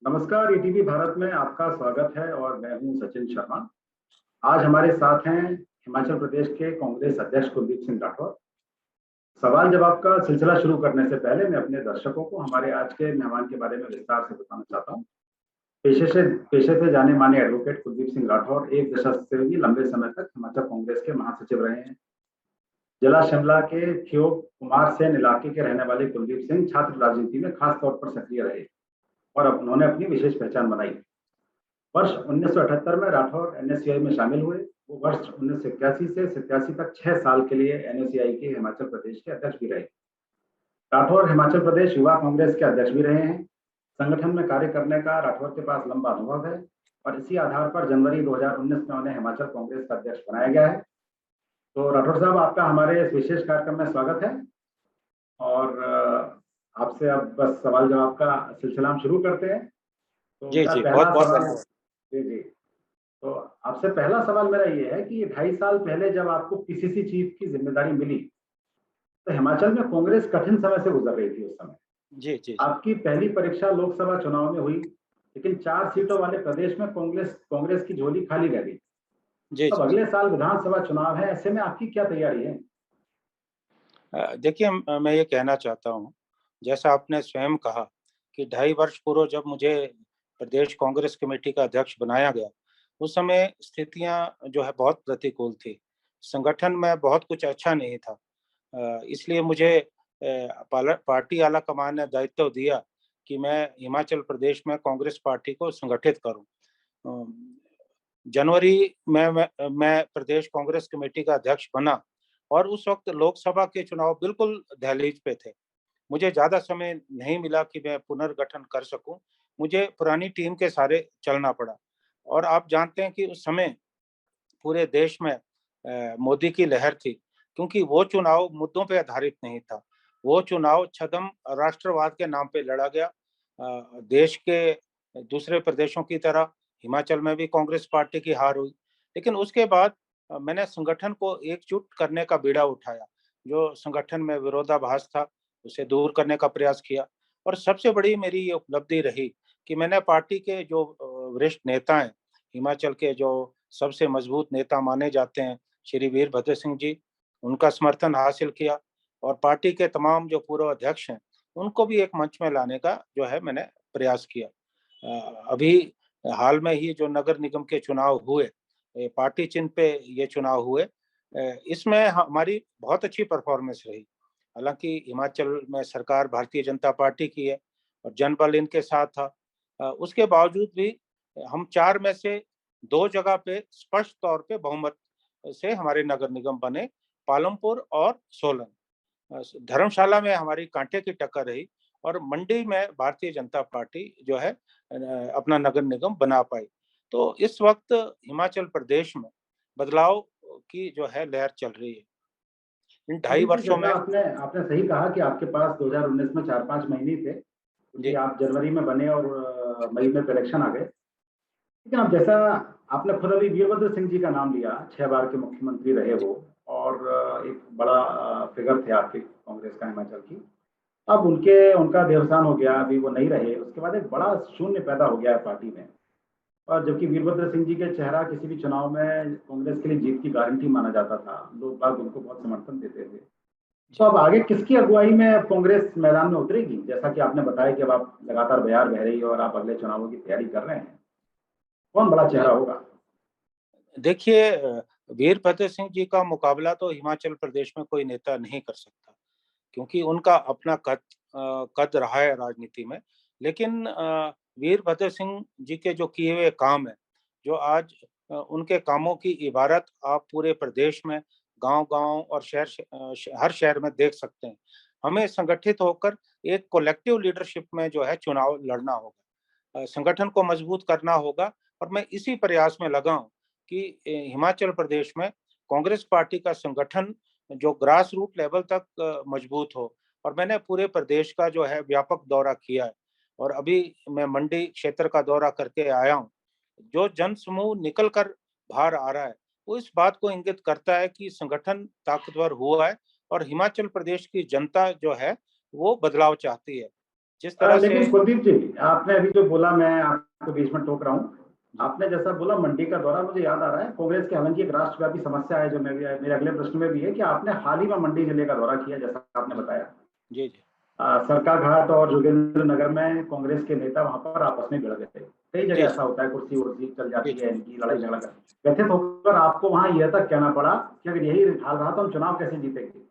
नमस्कार, ईटीवी भारत में आपका स्वागत है और मैं हूं सचिन शर्मा। आज हमारे साथ हैं हिमाचल प्रदेश के कांग्रेस अध्यक्ष कुलदीप सिंह राठौर। सवाल जवाब का सिलसिला शुरू करने से पहले मैं अपने दर्शकों को हमारे आज के मेहमान के बारे में विस्तार से बताना चाहता हूं। पेशे से जाने माने एडवोकेट कुलदीप सिंह राठौर एक दशक से भी लंबे समय तक हिमाचल कांग्रेस के महासचिव रहे हैं। जिला शिमला के ठियोग कुमार सेन इलाके के रहने वाले कुलदीप सिंह छात्र राजनीति में खास तौर पर सक्रिय रहे और अब उन्होंने अपनी विशेष पहचान बनाई। वर्ष 1978 में राठौर एनएसयूआई में शामिल हुए। वो वर्ष 1981 से 87 तक 6 साल के लिए एनएसयूआई के हिमाचल प्रदेश के अध्यक्ष भी रहे। राठौर हिमाचल प्रदेश युवा कांग्रेस के अध्यक्ष भी रहे हैं। संगठन में कार्य करने का राठौर के पास लंबा अनुभव है और इसी आधार पर जनवरी 2019 में उन्हें हिमाचल कांग्रेस का अध्यक्ष बनाया गया है। तो राठौर साहब, आपका हमारे इस विशेष कार्यक्रम में स्वागत है और आपसे अब बस सवाल जवाब का सिलसिला हम शुरू करते हैं। तो जी मेरा जी, पहला बहुत बहुत सवाल धन्यवाद। जी जी, तो आपसे पहला सवाल मेरा ये है कि 2.5 साल पहले जब आपको पीसीसी चीफ की जिम्मेदारी मिली तो हिमाचल में कांग्रेस कठिन समय से गुजर रही थी उस समय। जी जी जी। आपकी पहली परीक्षा लोकसभा चुनाव में हुई, लेकिन 4 सीटों वाले प्रदेश में कांग्रेस कांग्रेस की झोली खाली रह गई। जी अब जी जी। अगले साल विधानसभा चुनाव है, ऐसे में आपकी क्या तैयारी है? देखिए, मैं ये कहना चाहता हूँ, जैसा आपने स्वयं कहा कि 2.5 वर्ष पूर्व जब मुझे प्रदेश कांग्रेस कमेटी का अध्यक्ष बनाया गया, उस समय स्थितियाँ जो है बहुत प्रतिकूल थी। संगठन में बहुत कुछ अच्छा नहीं था। इसलिए मुझे पार्टी आला कमान ने दायित्व दिया कि मैं हिमाचल प्रदेश में कांग्रेस पार्टी को संगठित करूँ। अ, जनवरी में मैं प्रदेश कांग्रेस कमेटी का अध्यक्ष बना और उस वक्त लोकसभा के चुनाव बिल्कुल दहलीज पे थे। मुझे ज़्यादा समय नहीं मिला कि मैं पुनर्गठन कर सकूं। मुझे पुरानी टीम के सहारे चलना पड़ा और आप जानते हैं कि उस समय पूरे देश में मोदी की लहर थी, क्योंकि वो चुनाव मुद्दों पे आधारित नहीं था। वो चुनाव छद्म राष्ट्रवाद के नाम पे लड़ा गया। देश के दूसरे प्रदेशों की तरह हिमाचल में भी कांग्रेस पार्टी की हार हुई। लेकिन उसके बाद मैंने संगठन को एकजुट करने का बीड़ा उठाया। जो संगठन में विरोधाभास था, उसे दूर करने का प्रयास किया और सबसे बड़ी मेरी ये उपलब्धि रही कि मैंने पार्टी के जो वरिष्ठ नेता हैं, हिमाचल के जो सबसे मजबूत नेता माने जाते हैं, श्री वीरभद्र सिंह जी, उनका समर्थन हासिल किया और पार्टी के तमाम जो पूर्व अध्यक्ष हैं, उनको भी एक मंच में लाने का जो है मैंने प्रयास किया। अभी हाल में ही जो नगर निगम के चुनाव हुए, पार्टी चिन्ह पे ये चुनाव हुए, इसमें हमारी बहुत अच्छी परफॉर्मेंस रही। हालाँकि हिमाचल में सरकार भारतीय जनता पार्टी की है और जनबल इनके साथ था। उसके बावजूद भी हम 4 में से 2 जगह पे स्पष्ट तौर पे बहुमत से हमारे नगर निगम बने, पालमपुर और सोलन। धर्मशाला में हमारी कांटे की टक्कर रही और मंडी में भारतीय जनता पार्टी जो है अपना नगर निगम बना पाई। तो इस वक्त हिमाचल प्रदेश में बदलाव की जो है लहर चल रही है। इन ढाई कुलदीप जी, वर्षों जैसा में। आपने आपने सही कहा कि आपके पास 2019 में 4-5 महीने थे, क्योंकि जी आप जनवरी में बने और मई में इलेक्शन आ गए। लेकिन अब जैसा आपने खुद अभी वीरभद्र सिंह जी का नाम लिया, 6 बार के मुख्यमंत्री रहे जी वो और एक बड़ा फिगर थे आपकी कांग्रेस का हिमाचल की। अब उनका देवसान हो गया, अभी वो नहीं रहे, उसके बाद एक बड़ा शून्य पैदा हो गया है पार्टी में। और जबकि वीरभद्र सिंह जी के चेहरा किसी भी चुनाव में कांग्रेस के लिए जीत की गारंटी माना जाता था, लोग बाग उनको बहुत समर्थन देते थे। तो जी। अब आगे किसकी अगुवाई में कांग्रेस मैदान में उतरेगी? जैसा कि आपने बताया कि अब आप लगातार बयार बह रही है और आप अगले चुनावों की तैयारी कर रहे हैं, कौन बड़ा चेहरा होगा? देखिए, वीरभद्र सिंह जी का मुकाबला तो हिमाचल प्रदेश में कोई नेता नहीं कर सकता, क्योंकि उनका अपना कद रहा है राजनीति में। लेकिन वीरभद्र सिंह जी के जो किए हुए काम हैं, जो आज उनके कामों की इबारत आप पूरे प्रदेश में गांव-गांव और हर शहर में देख सकते हैं। हमें संगठित होकर एक कलेक्टिव लीडरशिप में जो है चुनाव लड़ना होगा। संगठन को मजबूत करना होगा और मैं इसी प्रयास में लगा हूँ कि हिमाचल प्रदेश में कांग्रेस पार्टी का संगठन जो ग्रास रूट लेवल तक मजबूत हो। और मैंने पूरे प्रदेश का जो है व्यापक दौरा किया है और अभी मैं मंडी क्षेत्र का दौरा करके आया हूँ। जो जन समूह निकल कर बाहर आ रहा है, वो इस बात को इंगित करता है कि संगठन ताकतवर हुआ है और हिमाचल प्रदेश की जनता जो है वो बदलाव चाहती है। जिस तरह से। लेकिन कुलदीप जी, आपने अभी जो बोला, मैं आपको बीच में टोक रहा हूँ। आपने जैसा बोला मंडी का दौरा, मुझे याद आ रहा है कांग्रेस की हालांकि एक राष्ट्रव्यापी समस्या है, जो मैं भी मेरे अगले प्रश्न में भी है कि आपने हाल ही में मंडी जिले का दौरा किया, जैसा आपने बताया। जी जी। सरका घाट और जोगेंद्र नगर में कांग्रेस के नेता वहां पर आपस में भिड़ गए थे। कई जगह जी ऐसा होता है, कुर्सी उर्सी चल जी जाती जी है, इनकी लड़ाई झगड़ा कर व्यथित होकर आपको वहां यह तक कहना पड़ा कि अगर यही हाल रहा तो हम चुनाव कैसे जीतेंगे।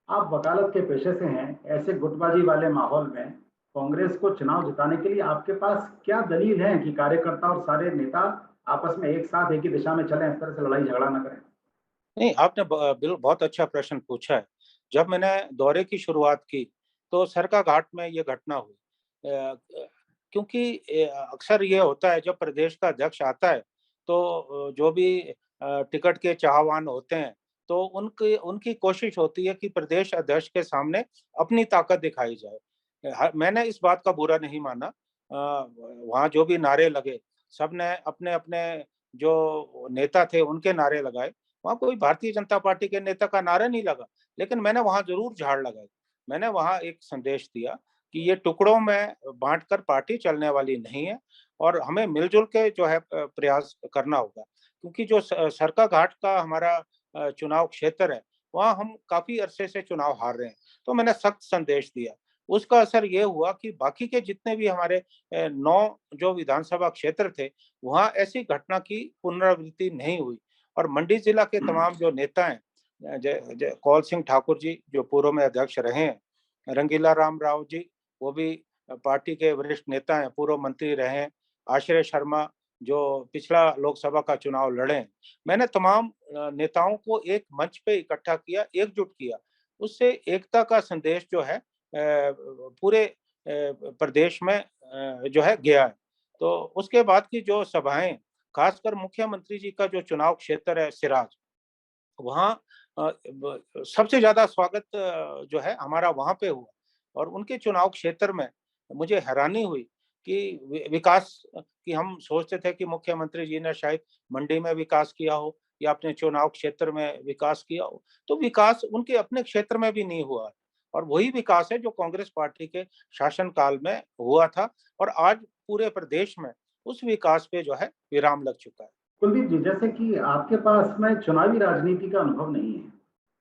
आप वकालत के पेशे से हैं, ऐसे गुटबाजी वाले माहौल में कांग्रेस को चुनाव जिताने के लिए आपके पास क्या दलील है कि कार्यकर्ता और सारे नेता आपस में एक साथ एक ही दिशा में चलें, इस तरह से लड़ाई झगड़ा न करें? नहीं, आपने बहुत अच्छा प्रश्न पूछा है। जब मैंने दौरे की शुरुआत की तो सरका घाट में ये घटना हुई। क्योंकि अक्सर ये होता है जब प्रदेश का अध्यक्ष आता है तो जो भी टिकट के चाहवान होते हैं तो उनकी उनकी कोशिश होती है कि प्रदेश अध्यक्ष के सामने अपनी ताकत दिखाई जाए। मैंने इस बात का बुरा नहीं माना। वहाँ जो भी नारे लगे, सबने अपने अपने जो नेता थे उनके नारे लगाए। वहाँ कोई भारतीय जनता पार्टी के नेता का नारा नहीं लगा, लेकिन मैंने वहाँ जरूर झाड़ लगाई। मैंने वहाँ एक संदेश दिया कि ये टुकड़ों में बांटकर पार्टी चलने वाली नहीं है और हमें मिलजुल के जो है प्रयास करना होगा। क्योंकि जो सरका घाट का हमारा चुनाव क्षेत्र है, वहाँ हम काफी अरसे से चुनाव हार रहे हैं। तो मैंने सख्त संदेश दिया। उसका असर ये हुआ कि बाकी के जितने भी हमारे 9 जो विधानसभा क्षेत्र थे, वहाँ ऐसी घटना की पुनरावृत्ति नहीं हुई। और मंडी जिला के तमाम जो नेता हैं, कौल सिंह ठाकुर जी जो पूर्व में अध्यक्ष रहे हैं, रंगीला राम राव जी वो भी पार्टी के वरिष्ठ नेता हैं, पूर्व मंत्री रहे हैं, आश्रय शर्मा जो पिछला लोकसभा का चुनाव लड़े हैं। मैंने तमाम नेताओं को एक मंच पे इकट्ठा किया, एकजुट किया। उससे एकता का संदेश जो है पूरे प्रदेश में जो है गया है। तो उसके बाद की जो सभाएं, खासकर मुख्यमंत्री जी का जो चुनाव क्षेत्र है सिराज, वहाँ सबसे ज्यादा स्वागत जो है हमारा वहां पे हुआ। और उनके चुनाव क्षेत्र में मुझे हैरानी हुई कि विकास की, हम सोचते थे कि मुख्यमंत्री जी ने शायद मंडी में विकास किया हो या अपने चुनाव क्षेत्र में विकास किया हो, तो विकास उनके अपने क्षेत्र में भी नहीं हुआ। और वही विकास है जो कांग्रेस पार्टी के शासनकाल में हुआ था और आज पूरे प्रदेश में उस विकास पे जो है विराम लग चुका है। कुलदीप जी, जैसे कि आपके पास में चुनावी राजनीति का अनुभव नहीं है,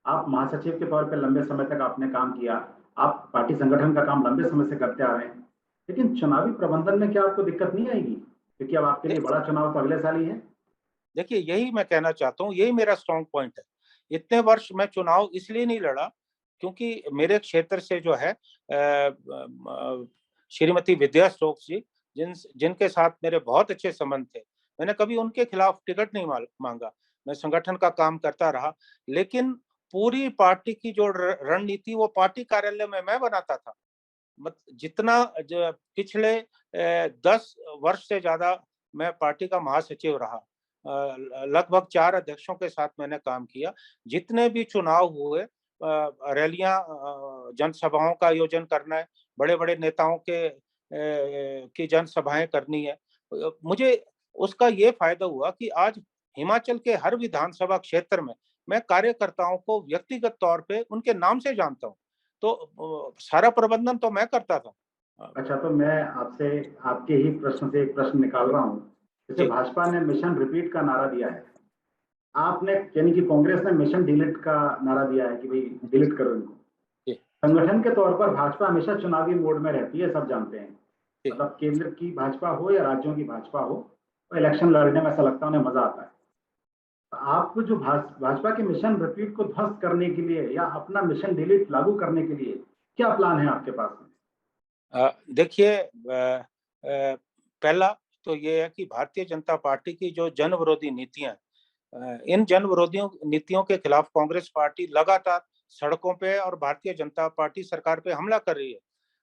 आप महासचिव के तौर पर लंबे समय तक आपने काम किया, आप पार्टी संगठन का काम लंबे समय से करते आ रहे हैं, लेकिन चुनावी प्रबंधन में क्या आपको दिक्कत नहीं आएगी? क्योंकि अब आपके लिए बड़ा चुनाव तो अगले साल ही है। देखिए, यही मैं कहना चाहता हूँ, यही मेरा स्ट्रॉन्ग पॉइंट है। इतने वर्ष मैं चुनाव इसलिए नहीं लड़ा क्योंकि मेरे क्षेत्र से जो है श्रीमती विद्या स्टोक्स जी, जिनके साथ मेरे बहुत अच्छे संबंध थे, मैंने कभी उनके खिलाफ टिकट नहीं मांगा। मैं संगठन का काम करता रहा, लेकिन पूरी पार्टी की जो रणनीति वो पार्टी कार्यालय में मैं बनाता था। जितना पिछले 10 वर्ष से ज्यादा मैं पार्टी का महासचिव रहा, लगभग 4 अध्यक्षों के साथ मैंने काम किया। जितने भी चुनाव हुए, रैलियां, जनसभाओं का आयोजन करना है, बड़े-बड़े नेताओं के की जनसभाएं करनी है। मुझे उसका ये फायदा हुआ कि आज हिमाचल के हर विधानसभा क्षेत्र में मैं कार्यकर्ताओं को व्यक्तिगत तौर पे उनके नाम से जानता हूँ। तो सारा प्रबंधन तो मैं करता था। अच्छा, तो मैं आपसे आपके ही प्रश्न से एक प्रश्न निकाल रहा हूँ। जैसे जी, भाजपा ने मिशन रिपीट का नारा दिया है, आपने यानी कि कांग्रेस ने मिशन डिलीट का नारा दिया है कि भाई डिलीट करो इनको। जी, संगठन के तौर पर भाजपा हमेशा चुनावी मोड में रहती है, सब जानते हैं। जी। मतलब केंद्र की भाजपा हो या राज्यों की भाजपा हो, तो इलेक्शन लड़ने में ऐसा लगता है उन्हें मजा आता है। तो आप जो भाजपा के मिशन रिपीट को ध्वस्त करने के लिए या अपना मिशन डिलीट लागू करने के लिए क्या प्लान है आपके पास में? देखिए, पहला तो ये है कि भारतीय जनता पार्टी की जो जन विरोधी नीतियां, इन जन विरोधियों नीतियों के खिलाफ कांग्रेस पार्टी लगातार सड़कों पे और भारतीय जनता पार्टी सरकार पे हमला कर रही है।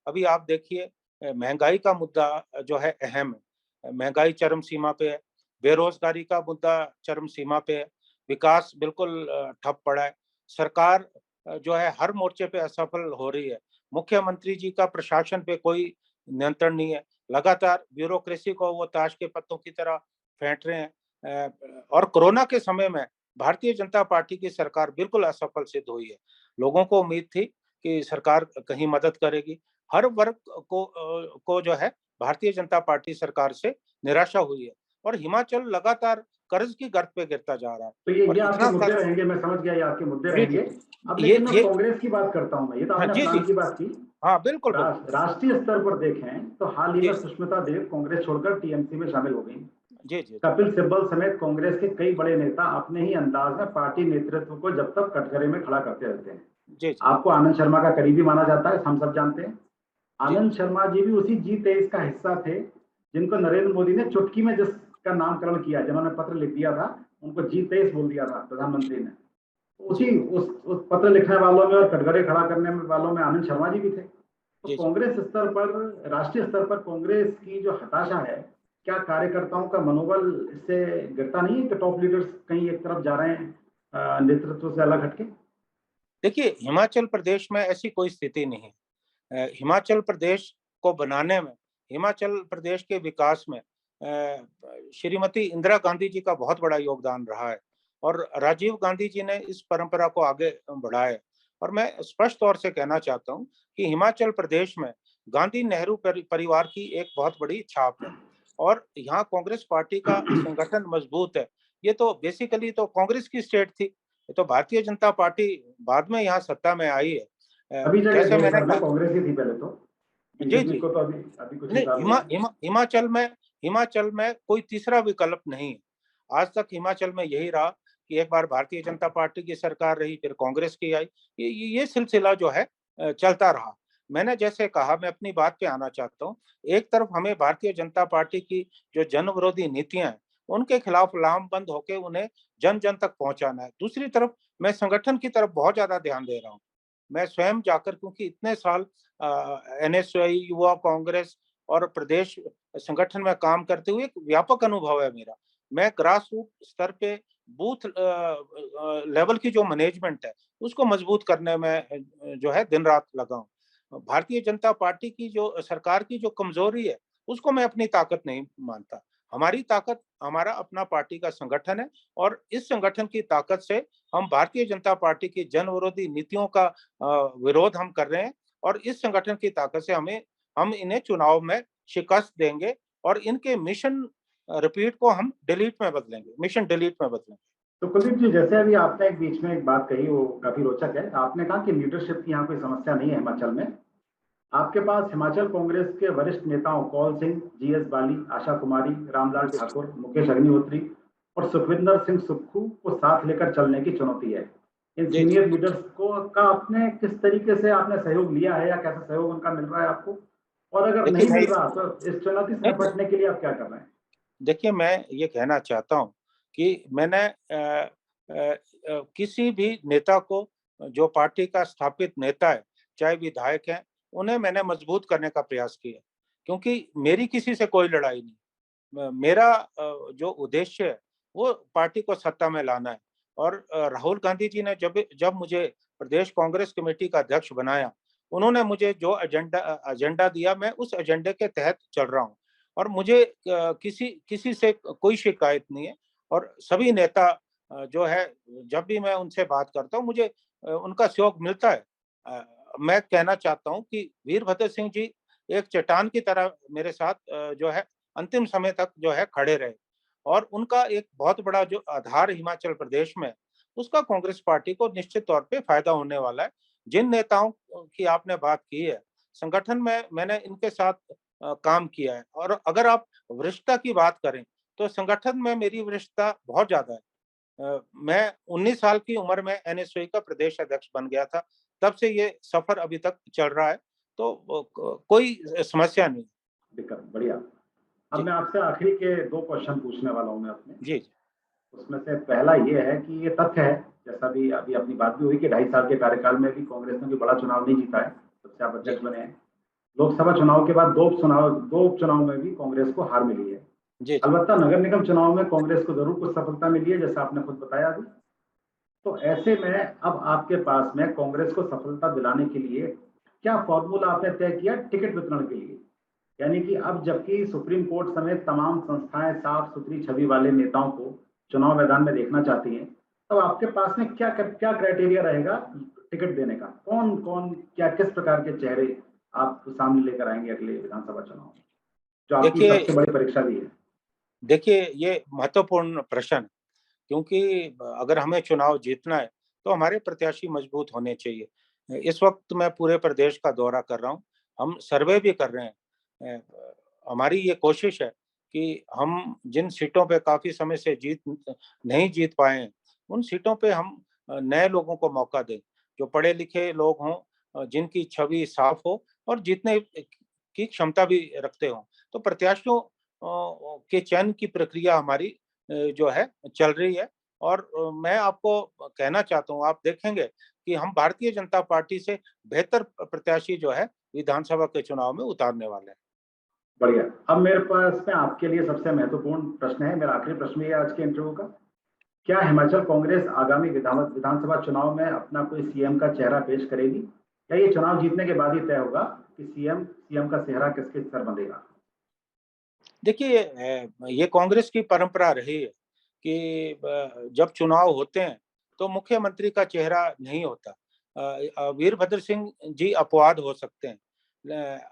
अभी आप देखिए, महंगाई का मुद्दा जो है अहम है। महंगाई चरम सीमा पे है, बेरोजगारी का मुद्दा चरम सीमा पे है, विकास बिल्कुल ठप पड़ा है। सरकार जो है हर मोर्चे पे असफल हो रही है। मुख्यमंत्री जी का प्रशासन पे कोई नियंत्रण नहीं है। लगातार ब्यूरोक्रेसी को वो ताश के पत्तों की तरह फेंट रहे हैं। और कोरोना के समय में भारतीय जनता पार्टी की सरकार बिल्कुल असफल सिद्ध हुई है। लोगों को उम्मीद थी कि सरकार कहीं मदद करेगी, हर वर्ग को जो है भारतीय जनता पार्टी सरकार से निराशा हुई है और हिमाचल लगातार कर्ज की गर्त पे गिरता जा रहा है। तो और ये आपके इतना मुद्दे रहेंगे, मैं समझ गया ये आपके मुद्दे जी जी रहेंगे। अब ये लेकिन मैं ये कांग्रेस की बात करता हूं। मैं, ये तो हाँ आपने जी जी प्लान की बात की। हाँ बिल्कुल बिल्कुल राष्ट्रीय स्तर पर देखें तो हाल ही जी में सुष्मिता देव कांग्रेस छोड़कर टीएमसी में शामिल हो गई। जी जी कपिल सिब्बल समेत कांग्रेस के कई बड़े नेता अपने ही अंदाज में पार्टी नेतृत्व को जब तक कटघरे में खड़ा करते रहते हैं। जी जी आपको आनंद शर्मा का करीबी माना जाता है, हम सब जानते हैं। जी आनंद शर्मा जी भी उसी G23 का हिस्सा थे जिनको नरेंद्र मोदी ने चुटकी में जिसका नामकरण किया, जिन्होंने पत्र लिख दिया था, उनको G23 बोल दिया था प्रधानमंत्री ने। जी उसी उस पत्र लिखने वालों में और कटघरे खड़ा करने वालों में आनंद शर्मा जी भी थे। तो जी जी कांग्रेस स्तर पर, राष्ट्रीय स्तर पर कांग्रेस की जो हताशा है, क्या कार्यकर्ताओं का मनोबल इससे गिरता नहीं है कि टॉप लीडर्स कहीं एक तरफ जा रहे हैं नेतृत्व से अलग हटके? देखिए, हिमाचल प्रदेश में ऐसी कोई स्थिति नहीं है। हिमाचल प्रदेश को बनाने में, हिमाचल प्रदेश के विकास में श्रीमती इंदिरा गांधी जी का बहुत बड़ा योगदान रहा है और राजीव गांधी जी ने इस परंपरा को आगे बढ़ाया है। और मैं स्पष्ट तौर से कहना चाहता हूं कि हिमाचल प्रदेश में गांधी नेहरू परिवार की एक बहुत बड़ी छाप है और यहाँ कांग्रेस पार्टी का संगठन मजबूत है। ये तो बेसिकली तो कांग्रेस की स्टेट थी, ये तो भारतीय जनता पार्टी बाद में यहाँ सत्ता में आई है। सभी जगह जैसे मेरे मैंने ख्याल में कहा कांग्रेस ही थी पहले तो। जी बीजेपी जी को तो अभी अभी कुछ ही नहीं, साल हुए हैं। हिमाचल में कोई तीसरा विकल्प नहीं है। आज तक हिमाचल में यही रहा कि एक बार भारतीय जनता पार्टी की सरकार रही, फिर कांग्रेस की आई। ये सिलसिला जो है चलता रहा। मैंने जैसे कहा, मैं अपनी बात पे आना चाहता हूँ। एक तरफ हमें भारतीय जनता पार्टी की जो जन विरोधी नीतियां हैं उनके खिलाफ लामबंद होकर उन्हें जन जन तक पहुंचाना है। दूसरी तरफ मैं संगठन की तरफ बहुत ज्यादा ध्यान दे रहा हूँ। मैं स्वयं जाकर, क्योंकि इतने साल एनएसयूआई, युवा कांग्रेस और प्रदेश संगठन में काम करते हुए एक व्यापक अनुभव है मेरा। मैं ग्रास रूट स्तर पे बूथ लेवल की जो मैनेजमेंट है उसको मजबूत करने में जो है दिन रात लगा हूं। भारतीय जनता पार्टी की जो सरकार की जो कमजोरी है उसको मैं अपनी ताकत नहीं मानता। हमारी ताकत हमारा अपना पार्टी का संगठन है और इस संगठन की ताकत से हम भारतीय जनता पार्टी की जन विरोधी नीतियों का विरोध हम कर रहे हैं और इस संगठन की ताकत से हम इन्हें चुनाव में शिकस्त देंगे और इनके मिशन रिपीट को हम डिलीट में बदलेंगे, मिशन डिलीट में बदलेंगे। तो कुलदीप जी, जैसे अभी आपने एक बीच में एक बात कही, वो काफी रोचक है। आपने कहा कि लीडरशिप की यहाँ कोई समस्या नहीं है हिमाचल में। आपके पास हिमाचल कांग्रेस के वरिष्ठ नेताओं कौल सिंह, GS बाली, आशा कुमारी, रामलाल ठाकुर, मुकेश अग्निहोत्री और सुखविंदर सिंह सुक्खू को साथ लेकर चलने की चुनौती है। इन जी जी सीनियर लीडर्स को का आपने किस तरीके से आपने सहयोग लिया है या कैसा सहयोग उनका मिल रहा है आपको? और अगर देखिए नहीं मैं मिल रहा तो इस चुनौती से नहीं, निपटने के लिए आप क्या कर रहे हैं? देखिए मैं ये कहना चाहता हूँ कि मैंने किसी भी नेता को, जो पार्टी का स्थापित नेता है, चाहे विधायक है, उन्हें मैंने मजबूत करने का प्रयास किया, क्योंकि मेरी किसी से कोई लड़ाई नहीं। मेरा जो उद्देश्य है वो पार्टी को सत्ता में लाना है। और राहुल गांधी जी ने जब जब मुझे प्रदेश कांग्रेस कमेटी का अध्यक्ष बनाया, उन्होंने मुझे जो एजेंडा दिया, मैं उस एजेंडे के तहत चल रहा हूँ और मुझे किसी किसी से कोई शिकायत नहीं है। और सभी नेता जो है, जब भी मैं उनसे बात करता हूँ मुझे उनका सहयोग मिलता है। मैं कहना चाहता हूँ कि वीरभद्र सिंह जी एक चट्टान की तरह मेरे साथ जो है अंतिम समय तक जो है खड़े रहे और उनका एक बहुत बड़ा जो आधार हिमाचल प्रदेश में, उसका कांग्रेस पार्टी को निश्चित तौर पे फायदा होने वाला है। जिन नेताओं की आपने बात की है, संगठन में मैंने इनके साथ काम किया है। और अगर आप वरिष्ठता की बात करें तो संगठन में मेरी वरिष्ठता बहुत ज्यादा है। मैं 19 साल की उम्र में एनएसयूआई का प्रदेश अध्यक्ष बन गया था, तब से ये सफर अभी तक चल रहा है, तो कोई समस्या नहीं। दिक्कत बढ़िया। अब जी मैं आपसे आखिरी के 2 क्वेश्चन पूछने वाला हूँ मैं अपने। जी उसमें से पहला ये है कि ये तथ्य है, जैसा भी अभी अपनी बात भी हुई, कि 2.5 साल के कार्यकाल में भी कांग्रेस ने कोई बड़ा चुनाव नहीं जीता है, तब से आप जी अध्यक्ष बने हैं। लोकसभा चुनाव के बाद 2 उपचुनाव में भी कांग्रेस को हार मिली है। जी जी अलबत्ता नगर निगम चुनाव में कांग्रेस को जरूर कुछ सफलता मिली है, जैसा आपने खुद बताया अभी। तो ऐसे में अब आपके पास में कांग्रेस को सफलता दिलाने के लिए क्या फॉर्मूला आपने तय किया टिकट वितरण के लिए? यानी कि अब जबकि सुप्रीम कोर्ट समेत तमाम संस्थाएं साफ सुथरी छवि वाले नेताओं को चुनाव मैदान में देखना चाहती हैं, तो आपके पास में क्या क्या क्राइटेरिया रहेगा टिकट देने का? कौन कौन क्या किस प्रकार के चेहरे आप सामने लेकर आएंगे अगले विधानसभा चुनाव में, जो आपकी देखिए सबसे बड़ी परीक्षा भी है? देखिए ये महत्वपूर्ण प्रश्न है, क्योंकि अगर हमें चुनाव जीतना है तो हमारे प्रत्याशी मजबूत होने चाहिए। इस वक्त मैं पूरे प्रदेश का दौरा कर रहा हूँ, हम सर्वे भी कर रहे हैं। हमारी ये कोशिश है कि हम जिन सीटों पे काफी समय से नहीं जीत पाए हैं, उन सीटों पे हम नए लोगों को मौका दें, जो पढ़े लिखे लोग हों, जिनकी छवि साफ हो और जीतने की क्षमता भी रखते हों। तो प्रत्याशियों के चयन की प्रक्रिया हमारी जो है चल रही है, और मैं आपको कहना चाहता हूँ, आप देखेंगे कि हम भारतीय जनता पार्टी से बेहतर प्रत्याशी जो है विधानसभा के चुनाव में उतारने वाले हैं। बढ़िया। अब मेरे पास में आपके लिए सबसे महत्वपूर्ण प्रश्न है, मेरा आखिरी प्रश्न है आज के इंटरव्यू का। क्या हिमाचल कांग्रेस आगामी विधानसभा चुनाव में अपना कोई सीएम का चेहरा पेश करेगी, या ये चुनाव जीतने के बाद ही तय होगा कि सीएम का चेहरा किसके सर बंधेगा? देखिए ये कांग्रेस की परंपरा रही है कि जब चुनाव होते हैं तो मुख्यमंत्री का चेहरा नहीं होता। वीरभद्र सिंह जी अपवाद हो सकते हैं।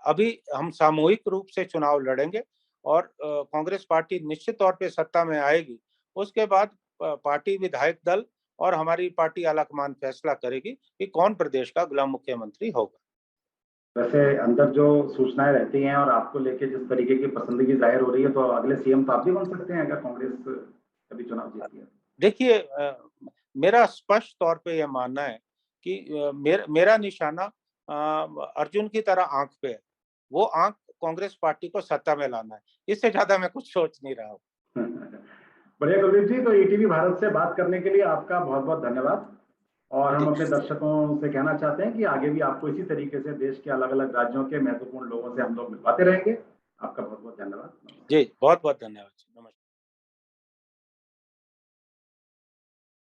अभी हम सामूहिक रूप से चुनाव लड़ेंगे और कांग्रेस पार्टी निश्चित तौर पे सत्ता में आएगी। उसके बाद पार्टी विधायक दल और हमारी पार्टी आलाकमान फैसला करेगी कि कौन प्रदेश का अगला मुख्यमंत्री होगा। वैसे अंदर जो सूचनाएं रहती हैं और आपको लेके जिस तरीके की पसंदगी जाहिर हो रही है, तो अगले सीएम तो आप भी बन सकते हैं अगर कांग्रेस कभी चुनाव जीतती है। देखिए मेरा स्पष्ट तौर पे यह मानना है कि मेरा निशाना अर्जुन की तरह आंख पे है। वो आंख कांग्रेस पार्टी को सत्ता में लाना है। इससे ज्यादा मैं कुछ सोच नहीं रहा हूँ। बढ़िया कुलदीप जी, तो ईटीवी भारत से बात करने के लिए आपका बहुत बहुत धन्यवाद। और हम अपने दर्शकों से कहना चाहते हैं कि आगे भी आपको इसी तरीके से देश के अलग अलग राज्यों के महत्वपूर्ण लोगों से हम लोग मिलवाते रहेंगे। आपका बहुत बहुत धन्यवाद। जी, बहुत बहुत धन्यवाद।